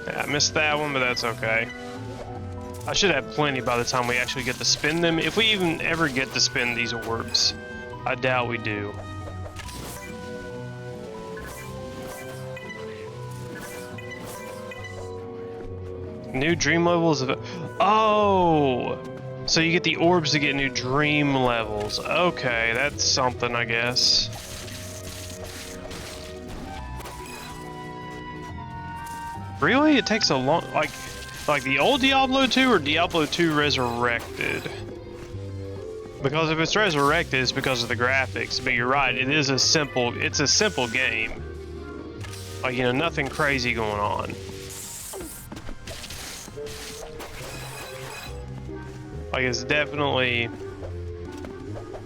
Yeah, I missed that one, but that's okay. I should have plenty by the time we actually get to spin them. If we even ever get to spin these orbs. I doubt we do. New dream levels of... Oh! So you get the orbs to get new dream levels. Okay, that's something, I guess. Really? It takes a long... Like the old Diablo 2 or Diablo 2 Resurrected? Because if it's Resurrected, it's because of the graphics. But you're right, it is a simple... It's a simple game. Like, you know, nothing crazy going on. Like, it's definitely...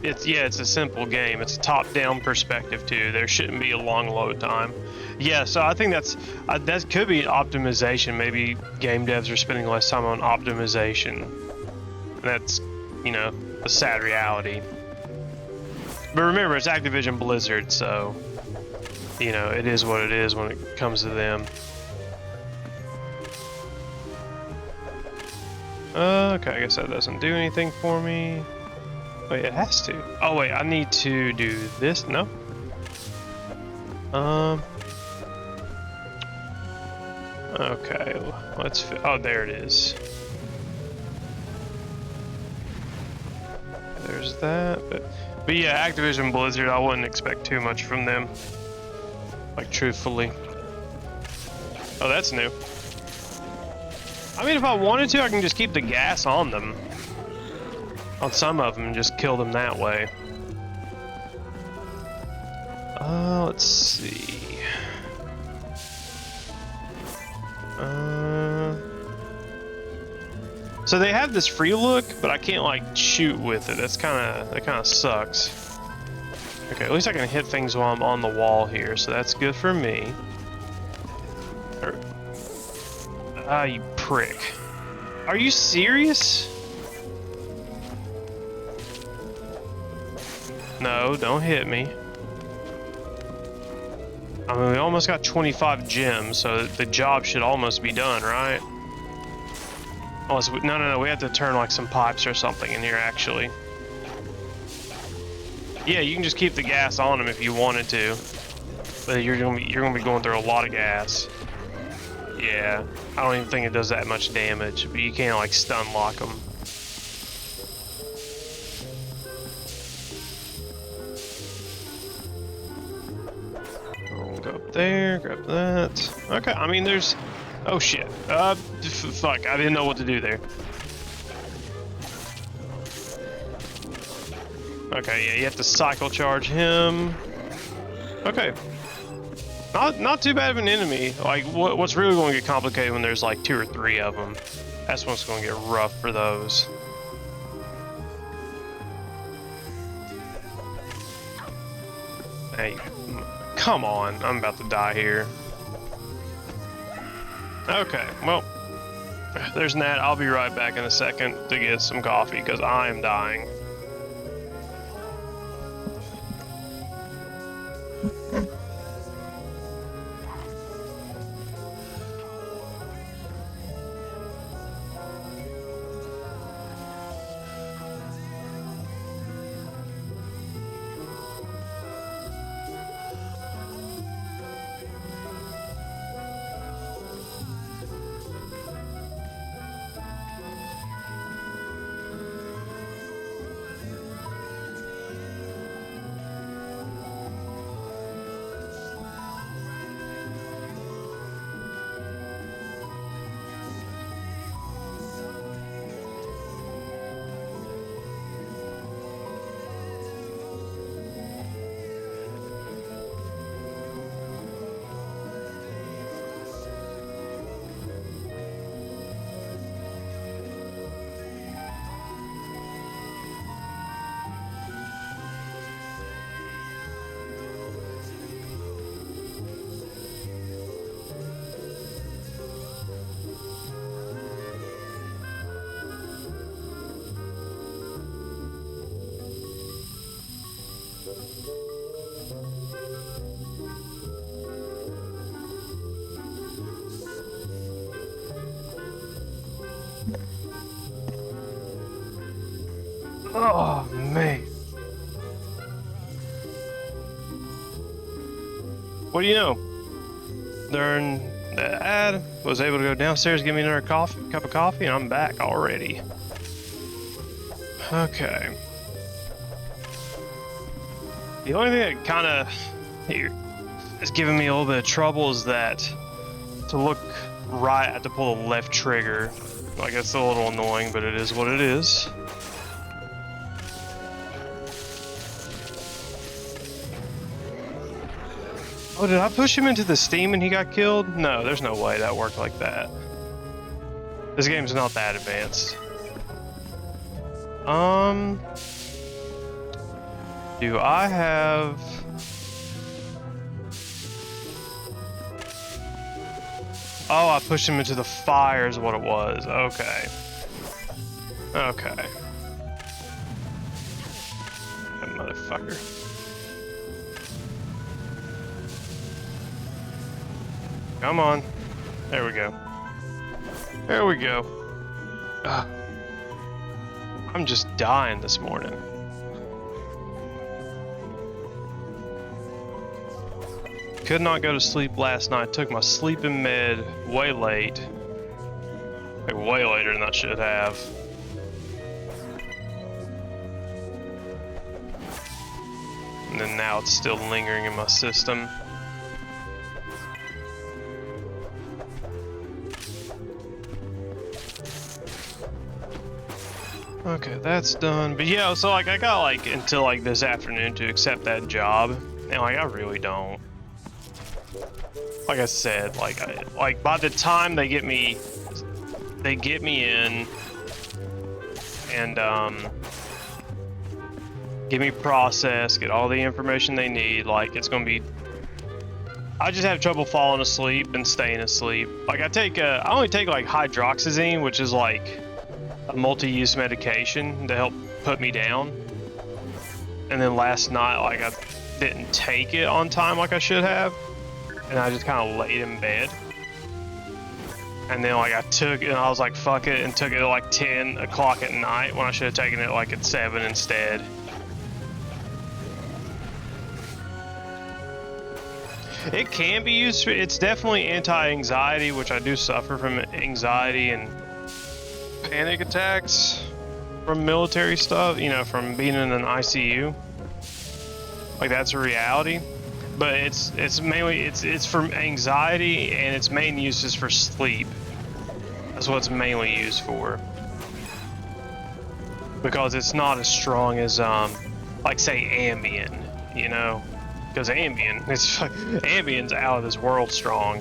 It's a simple game. It's a top-down perspective, too. There shouldn't be a long load time. Yeah, so I think that could be optimization. Maybe game devs are spending less time on optimization. And that's, you know, a sad reality. But remember, it's Activision Blizzard, so, you know, it is what it is when it comes to them. Okay, I guess that doesn't do anything for me. Wait, it has to. Oh wait, I need to do this. No. Okay, let's. Oh, there it is. There's that, but yeah, Activision Blizzard. I wouldn't expect too much from them. Like, truthfully. Oh, that's new. I mean, if I wanted to, I can just keep the gas on them. On some of them and just kill them that way. Let's see. So they have this free look, but I can't like shoot with it. That kind of sucks. Okay, at least I can hit things while I'm on the wall here, so that's good for me. Ah, you prick. Are you serious? No, don't hit me. I mean, we almost got 25 gems, so the job should almost be done, right? Unless we, no, we have to turn like some pipes or something in here, actually. Yeah, you can just keep the gas on them if you wanted to, but you're gonna be going through a lot of gas. Yeah, I don't even think it does that much damage, but you can't like stun lock them. We'll go up there, grab that. Okay, I mean there's... Oh shit. Fuck, I didn't know what to do there. Okay, yeah, you have to cycle charge him. Okay. Not too bad of an enemy. Like, what's really going to get complicated when there's like 2 or 3 of them. That's when it's going to get rough for those. Hey, come on. I'm about to die here. Okay, well, there's Nat. I'll be right back in a second to get some coffee because I am dying. What do you know? During the ad, was able to go downstairs, give me another cup of coffee, and I'm back already. Okay. The only thing that kind of is giving me a little bit of trouble is that to look right, I have to pull the left trigger. Like, it's a little annoying, but it is what it is. Oh, did I push him into the steam and he got killed? No, there's no way that worked like that. This game's not that advanced. Do I have... Oh, I pushed him into the fire is what it was. Okay. Okay. That motherfucker. Come on. There we go. There we go. Ugh. I'm just dying this morning. Could not go to sleep last night. Took my sleeping med way late. Like way later than I should have. And then now it's still lingering in my system. Okay, that's done. But yeah, so like I got like until like this afternoon to accept that job, and like I really don't. Like I said, like by the time they get me in and get me processed, get all the information they need, like it's gonna be. I just have trouble falling asleep and staying asleep. Like I only take like hydroxyzine, which is like a multi-use medication to help put me down. And then last night, like I didn't take it on time like I should have. And I just kind of laid in bed. And then like I took it and I was like, fuck it, and took it at like 10 o'clock at night when I should have taken it like at 7 instead. It can be used for, it's definitely anti-anxiety, which I do suffer from anxiety and panic attacks from military stuff, you know, from being in an ICU. Like that's a reality. But it's mainly it's for anxiety, and its main use is for sleep. That's what it's mainly used for. Because it's not as strong as like say Ambien, you know, because Ambien's out of this world strong.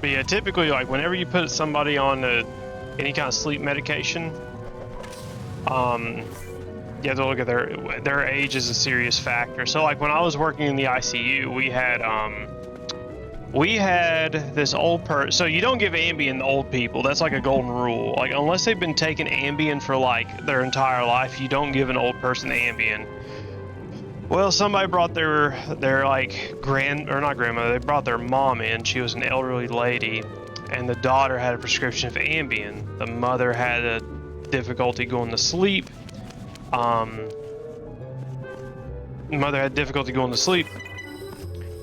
But yeah, typically, like whenever you put somebody on any kind of sleep medication, you have to look at their age is a serious factor. So like when I was working in the ICU, we had this old person. So you don't give Ambien to old people. That's like a golden rule. Like unless they've been taking Ambien for like their entire life, you don't give an old person Ambien. Well, somebody brought their like not grandmother, they brought their mom in. She was an elderly lady, and the daughter had a prescription for Ambien. The mother had a difficulty going to sleep.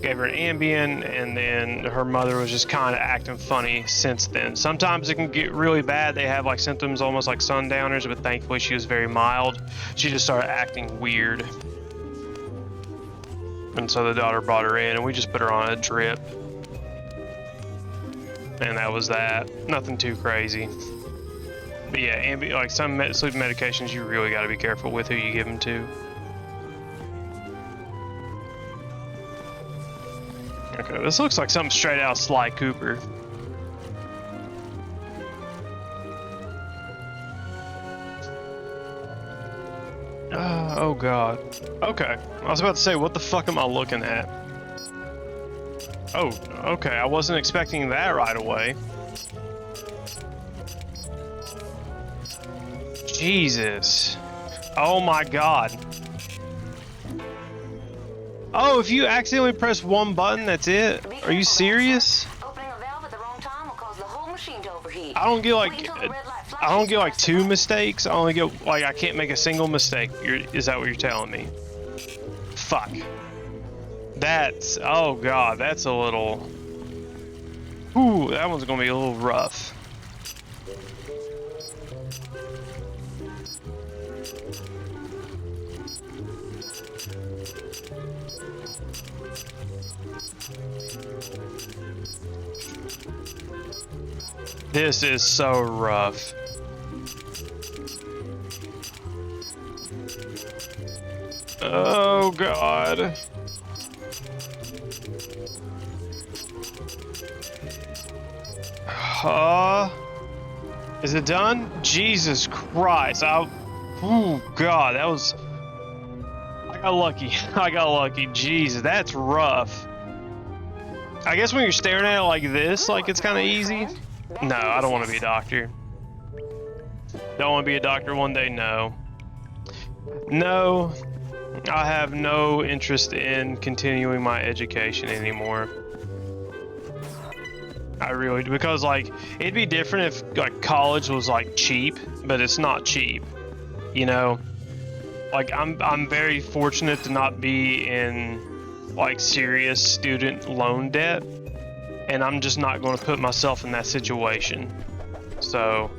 Gave her an Ambien, and then her mother was just kind of acting funny since then. Sometimes it can get really bad. They have like symptoms almost like sundowners, but thankfully she was very mild. She just started acting weird. And so the daughter brought her in, and we just put her on a drip. And that was that. Nothing too crazy. But yeah, like some sleep medications, you really got to be careful with who you give them to. Okay, this looks like something straight out of Sly Cooper. Oh god. Okay. I was about to say, what the fuck am I looking at? Oh, okay. I wasn't expecting that right away. Jesus. Oh my god. Oh, if you accidentally press one button, that's it? Are you serious? Opening a valve at the wrong time will cause the whole machine to overheat. I don't get like two mistakes. I only get like I can't make a single mistake. Is that what you're telling me? Fuck. That's, oh god, that's a little. Ooh, that one's gonna be a little rough. This is so rough. Oh god. Is it done? Jesus Christ. Oh god, that was. I got lucky. I got lucky. Jesus, that's rough. I guess when you're staring at it like this, like it's kind of easy. No, I don't want to be a doctor. Don't want to be a doctor one day, no. No, I have no interest in continuing my education anymore. I really do, because like, it'd be different if like college was like cheap, but it's not cheap, you know? Like I'm very fortunate to not be in like serious student loan debt. And I'm just not going to put myself in that situation. So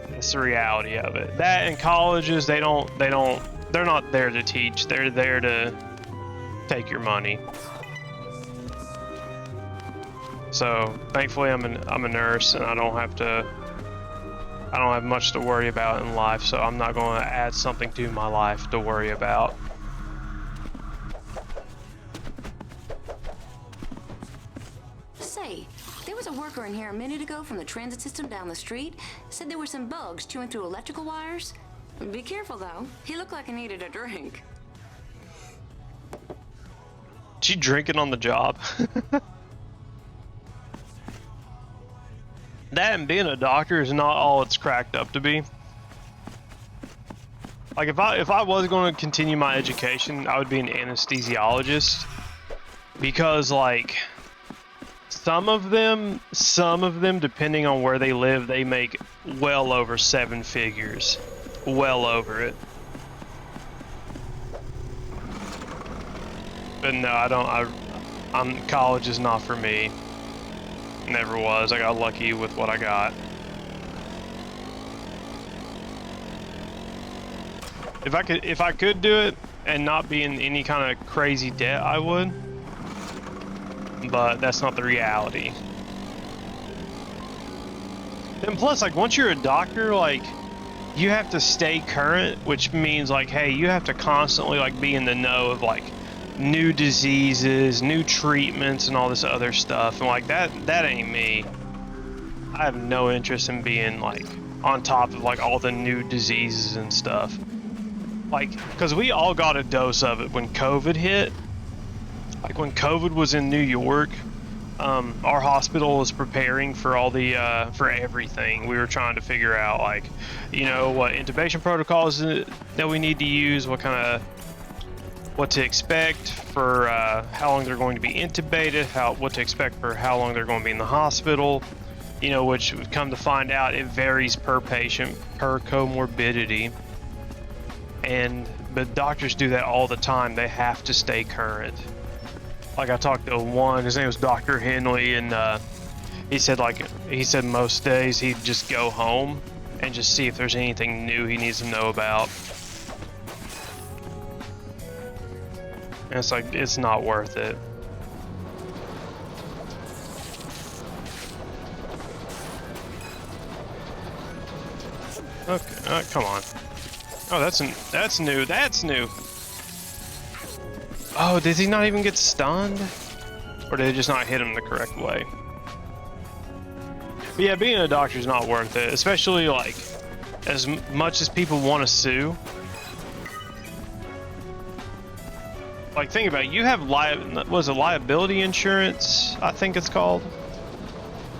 that's the reality of it. That and colleges, they're not there to teach. They're there to take your money. So thankfully I'm a nurse and I don't have much to worry about in life. So I'm not going to add something to my life to worry about. Say, there was a worker in here a minute ago from the transit system down the street. Said there were some bugs chewing through electrical wires. Be careful, though. He looked like he needed a drink. She drinking on the job. That and being a doctor is not all it's cracked up to be. Like if I was going to continue my education, I would be an anesthesiologist, because like some of them depending on where they live, they make well over 7 figures, well over it. But no, college is not for me. Never was. I got lucky with what I got. If I could do it and not be in any kind of crazy debt, I would. But that's not the reality. And plus, like, once you're a doctor, like, you have to stay current, which means, like, hey, you have to constantly, like, be in the know of, like, new diseases, new treatments, and all this other stuff. And, like, that ain't me. I have no interest in being, like, on top of, like, all the new diseases and stuff. Like, because we all got a dose of it when COVID hit. Like when COVID was in New York, our hospital was preparing for all the for everything. We were trying to figure out, like, you know, what intubation protocols that we need to use, what to expect for how long they're going to be intubated, what to expect for how long they're going to be in the hospital. You know, which would come to find out it varies per patient, per comorbidity. But doctors do that all the time. They have to stay current. Like I talked to one, his name was Dr. Henley, and he said most days he'd just go home and just see if there's anything new he needs to know about. And it's like, it's not worth it. Okay, come on. Oh, that's new. That's new. Oh, did he not even get stunned? Or did it just not hit him the correct way? But yeah, being a doctor is not worth it, especially like as much as people want to sue. Like, think about it. You have liability insurance, I think it's called,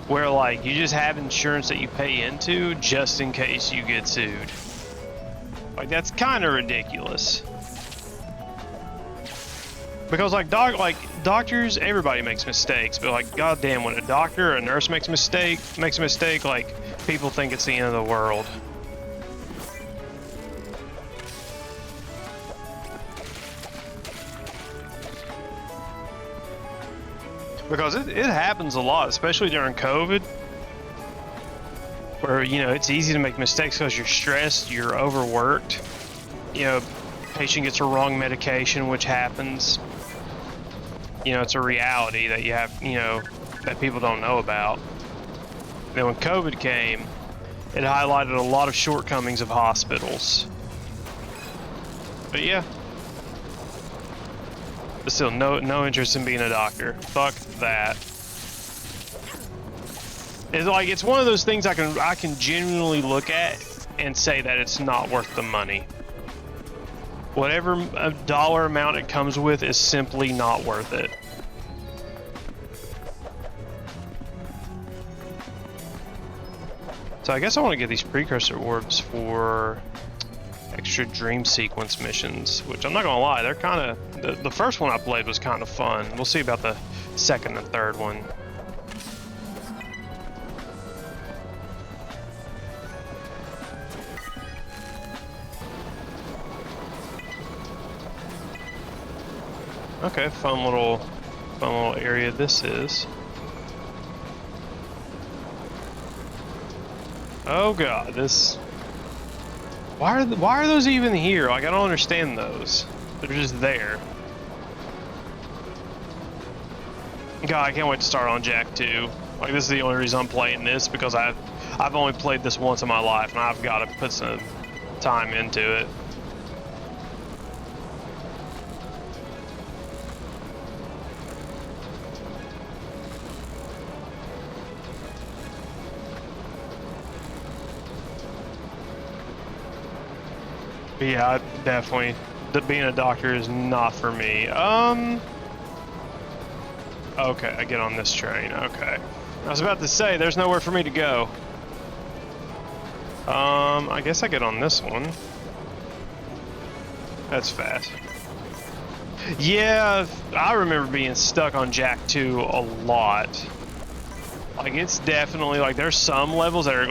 where like you just have insurance that you pay into just in case you get sued. Like, that's kind of ridiculous. Because like doctors, everybody makes mistakes, but like goddamn, when a doctor or a nurse makes a mistake, like people think it's the end of the world. Because it happens a lot, especially during COVID, where, you know, it's easy to make mistakes because you're stressed, you're overworked. You know, patient gets a wrong medication, which happens. You know, it's a reality that you have, you know, that people don't know about. Then when COVID came, it highlighted a lot of shortcomings of hospitals. But yeah. But still, no interest in being a doctor. Fuck that. It's like, it's one of those things I can genuinely look at and say that it's not worth the money. Whatever dollar amount it comes with is simply not worth it. So I guess I want to get these precursor orbs for extra dream sequence missions, which I'm not gonna lie, they're kind of, the first one I played was kind of fun. We'll see about the second and third one. Okay, fun little area this is. Oh god, this. Why are those even here? Like, I don't understand those. They're just there. God, I can't wait to start on Jack 2. Like, this is the only reason I'm playing this, because I've only played this once in my life, and I've got to put some time into it. But yeah, definitely, being a doctor is not for me. Okay, I get on this train, okay. I was about to say, there's nowhere for me to go. I guess I get on this one. That's fast. Yeah, I remember being stuck on Jack 2 a lot. Like, it's definitely, like, there's some levels that are,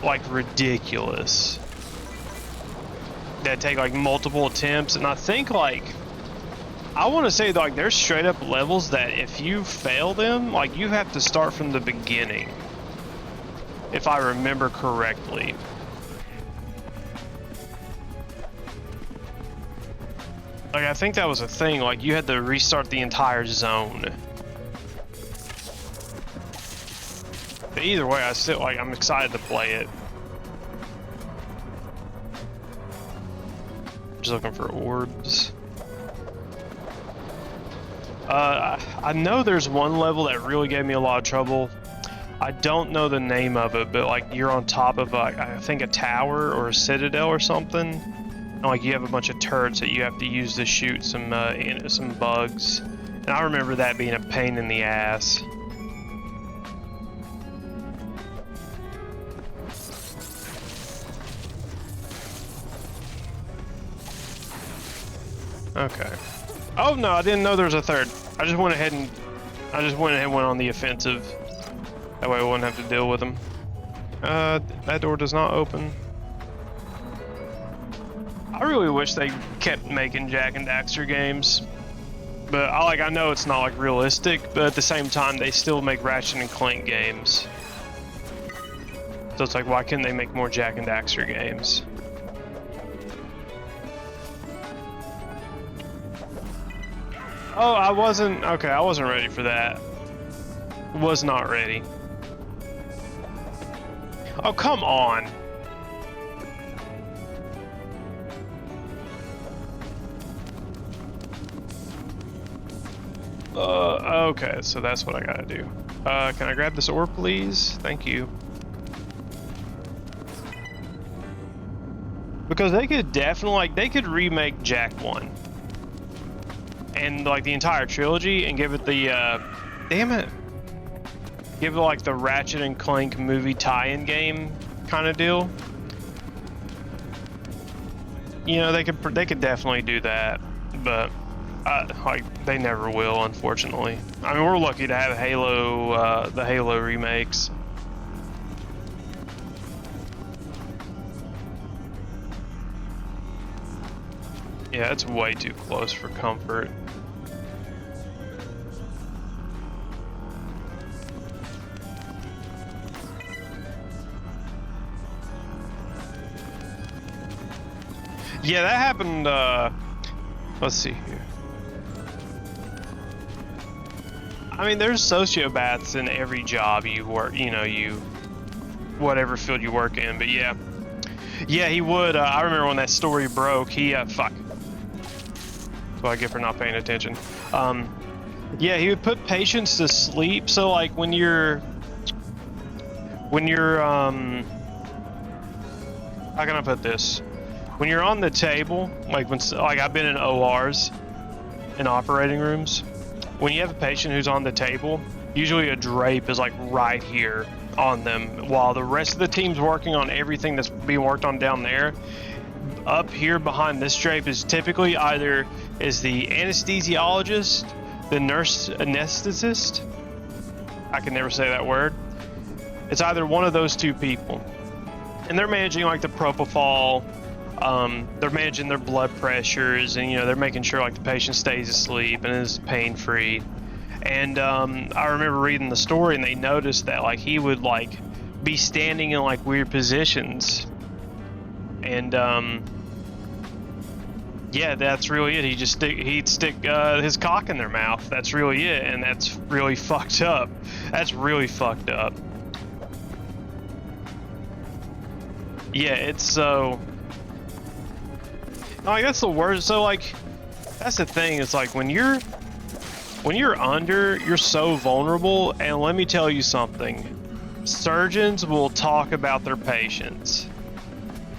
like ridiculous. That take, like, multiple attempts, and I think, like, I want to say, like, there's straight up levels that if you fail them, like, you have to start from the beginning. If I remember correctly. Like, I think that was a thing, like, you had to restart the entire zone. But either way, I still, like, I'm excited to play it. Just looking for orbs. I know there's one level that really gave me a lot of trouble. I don't know the name of it, but like you're on top of I think a tower or a citadel or something, and like you have a bunch of turrets that you have to use to shoot some bugs. And I remember that being a pain in the ass. Okay. Oh no, I didn't know there was a third. I just went ahead and went on the offensive. That way I wouldn't have to deal with them. That door does not open. I really wish they kept making Jak and Daxter games. But I know it's not like realistic, but at the same time they still make Ratchet and Clank games. So it's like, why couldn't they make more Jak and Daxter games? Oh, I wasn't ready for that. Was not ready. Oh, come on. Okay, so that's what I gotta do. Can I grab this orb, please? Thank you. Because they could definitely, like, they could remake Jak 1. And, like, the entire trilogy and give it the, damn it. Give it, like, the Ratchet and Clank movie tie-in game kind of deal. You know, they could definitely do that, but Like they never will, unfortunately. I mean, we're lucky to have Halo, the Halo remakes. Yeah, it's way too close for comfort. Yeah, that happened, let's see here. I mean, there's sociopaths in every job you work, whatever field you work in, but yeah. Yeah, he would, I remember when that story broke, fuck. That's what I get for not paying attention. Yeah, he would put patients to sleep, so like when you're, how can I put this? When you're on the table, like I've been in ORs, in operating rooms, when you have a patient who's on the table, usually a drape is like right here on them, while the rest of the team's working on everything that's being worked on down there. Up here behind this drape is typically either is the anesthesiologist, the nurse anesthetist. I can never say that word. It's either one of those two people, and they're managing like the propofol. They're managing their blood pressures, and they're making sure like the patient stays asleep and is pain-free. And I remember reading the story, and they noticed that like he would like be standing in like weird positions, and yeah, that's really it. He'd stick his cock in their mouth. That's really it, and that's really fucked up. That's really fucked up. Yeah, it's so. Like that's the worst. So like, that's the thing. It's like when you're under, you're so vulnerable. And let me tell you something. Surgeons will talk about their patients.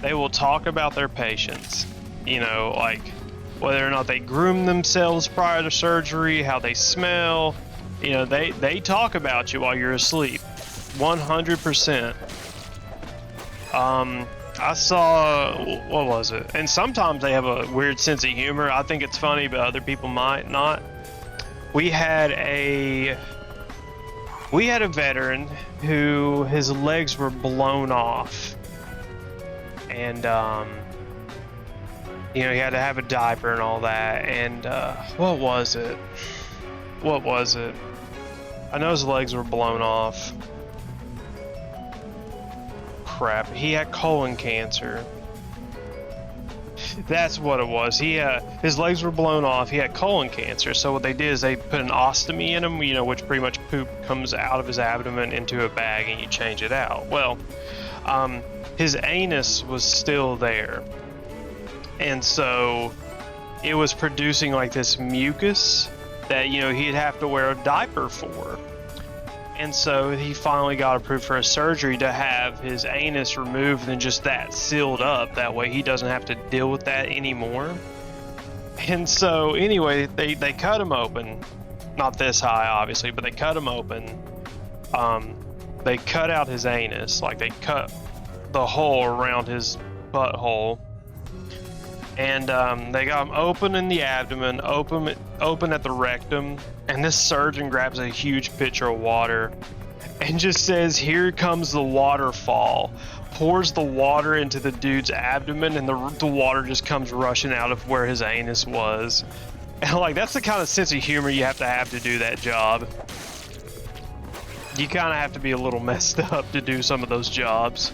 They will talk about their patients. Like whether or not they groom themselves prior to surgery, how they smell. They talk about you while you're asleep. 100%. I saw, what was it? And sometimes they have a weird sense of humor. I think it's funny, but other people might not. We had a veteran who his legs were blown off, and he had to have a diaper and all that. And what was it? I know his legs were blown off. Crap, he had colon cancer. That's what it was. His legs were blown off. He had colon cancer. So what they did is they put an ostomy in him, which pretty much poop comes out of his abdomen into a bag and you change it out. Well, his anus was still there, and so it was producing like this mucus that he'd have to wear a diaper for. And so he finally got approved for a surgery to have his anus removed and just that sealed up. That way he doesn't have to deal with that anymore. And so anyway, they cut him open. Not this high, obviously, but they cut him open. They cut out his anus. Like they cut the hole around his butthole. And they got him open in the abdomen, open at the rectum, and this surgeon grabs a huge pitcher of water and just says, "Here comes the waterfall," pours the water into the dude's abdomen, and the water just comes rushing out of where his anus was. And like, that's the kind of sense of humor you have to do that job. You kind of have to be a little messed up to do some of those jobs.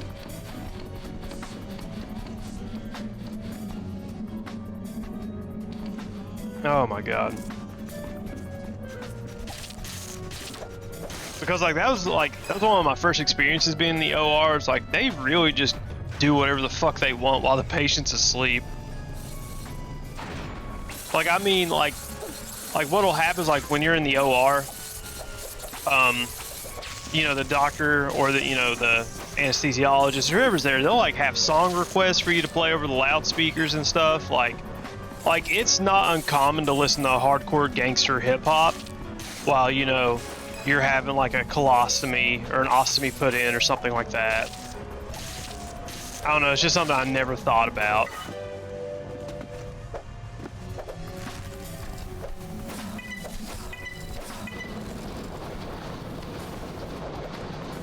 Oh my god. Because like that was one of my first experiences being in the OR. It's like they really just do whatever the fuck they want while the patient's asleep. Like I mean like what'll happen is like when you're in the OR, the doctor or the anesthesiologist, whoever's there, they'll like have song requests for you to play over the loudspeakers and stuff. Like it's not uncommon to listen to hardcore gangster hip hop while you're having like a colostomy or an ostomy put in or something like that. I don't know, it's just something I never thought about.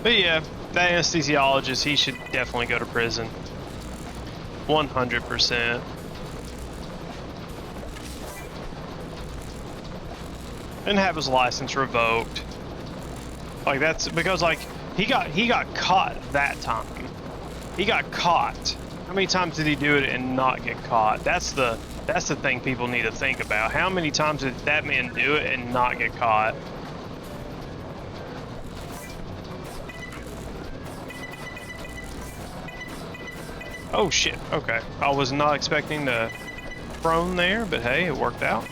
But yeah, that anesthesiologist, he should definitely go to prison. 100%. And have his license revoked. Like, that's because, like, he got caught that time. He got caught. How many times did he do it and not get caught? That's the thing people need to think about. How many times did that man do it and not get caught? Oh shit, okay. I was not expecting the prone there, but hey, it worked out.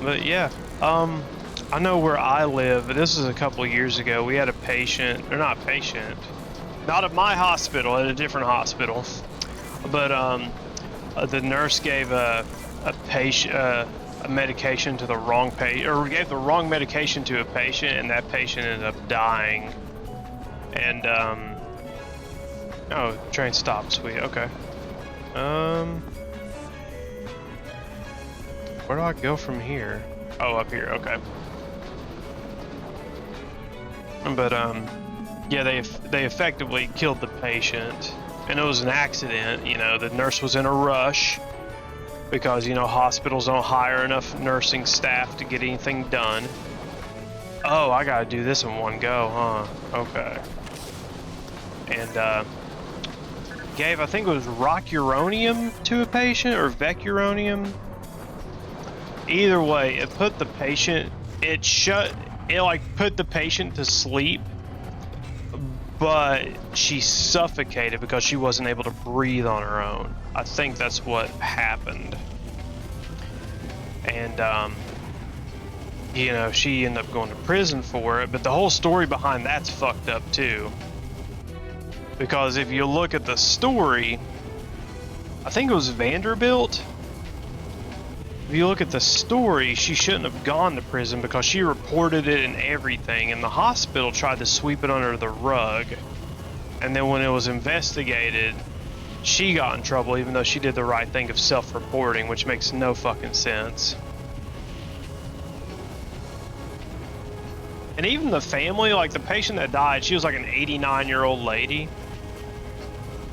But yeah, I know where I live, this is a couple of years ago, we had a patient, or not patient, not at my hospital, at a different hospital, but the nurse gave a patient a medication to the wrong patient, or gave the wrong medication to a patient, and that patient ended up dying. And oh, train stopped, sweet, okay. Where do I go from here? Oh, up here, okay. But yeah, they effectively killed the patient, and it was an accident. You know, the nurse was in a rush because, you know, hospitals don't hire enough nursing staff to get anything done. Oh, I gotta do this in one go, huh? Okay. And gave, I think it was rocuronium to a patient, or vecuronium. Either way, it put the patient, it like put the patient to sleep, but she suffocated because she wasn't able to breathe on her own. I think that's what happened. And you know, she ended up going to prison for it, but the whole story behind that's fucked up too. Because if you look at the story, I think it was Vanderbilt. If you look at the story, she shouldn't have gone to prison because she reported it and everything, and the hospital tried to sweep it under the rug. And then when it was investigated, she got in trouble even though she did the right thing of self-reporting, which makes no fucking sense. And even the family, like the patient that died, she was like an 89-year-old lady.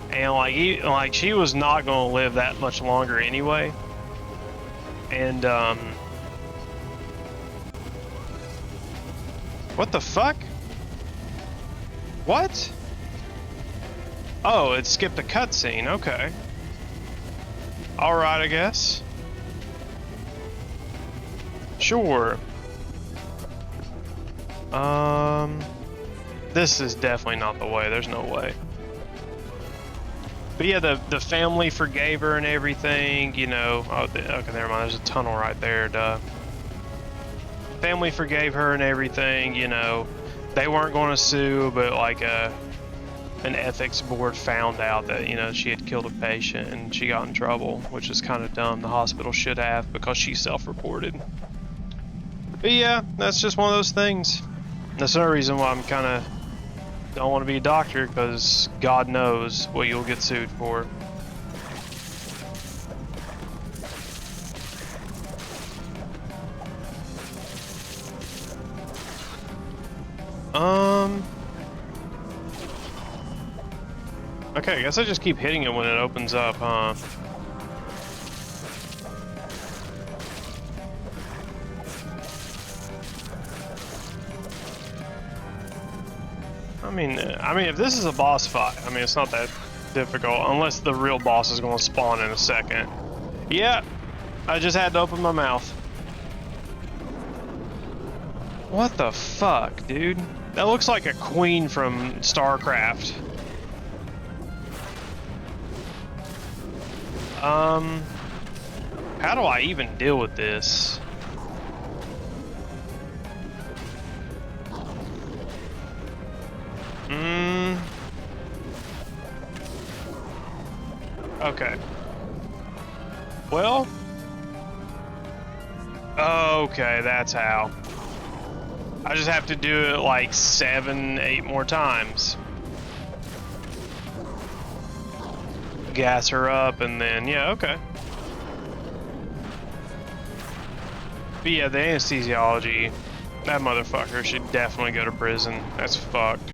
And like she was not going to live that much longer anyway. And what the fuck? What? Oh, it skipped a cutscene. Okay. All right, I guess. Sure. This is definitely not the way. There's no way. But yeah, the family forgave her and everything, you know. Oh, okay, never mind. There's a tunnel right there, duh. Family forgave her and everything, you know. They weren't going to sue, but like an ethics board found out that, you know, she had killed a patient and she got in trouble, which is kind of dumb. The hospital should have, because she self-reported. But yeah, that's just one of those things. That's another reason why I'm kind of don't want to be a doctor, because God knows what you'll get sued for. Okay, I guess I just keep hitting it when it opens up, huh? I mean, if this is a boss fight, I mean, it's not that difficult, unless the real boss is going to spawn in a second. Yeah, I just had to open my mouth. What the fuck, dude? That looks like a queen from StarCraft. How do I even deal with this? Okay. Well. Okay, that's how. I just have to do it like 7, 8 more times. gas her up, and then, yeah, okay. But yeah, the anesthesiology, that motherfucker should definitely go to prison. That's fucked.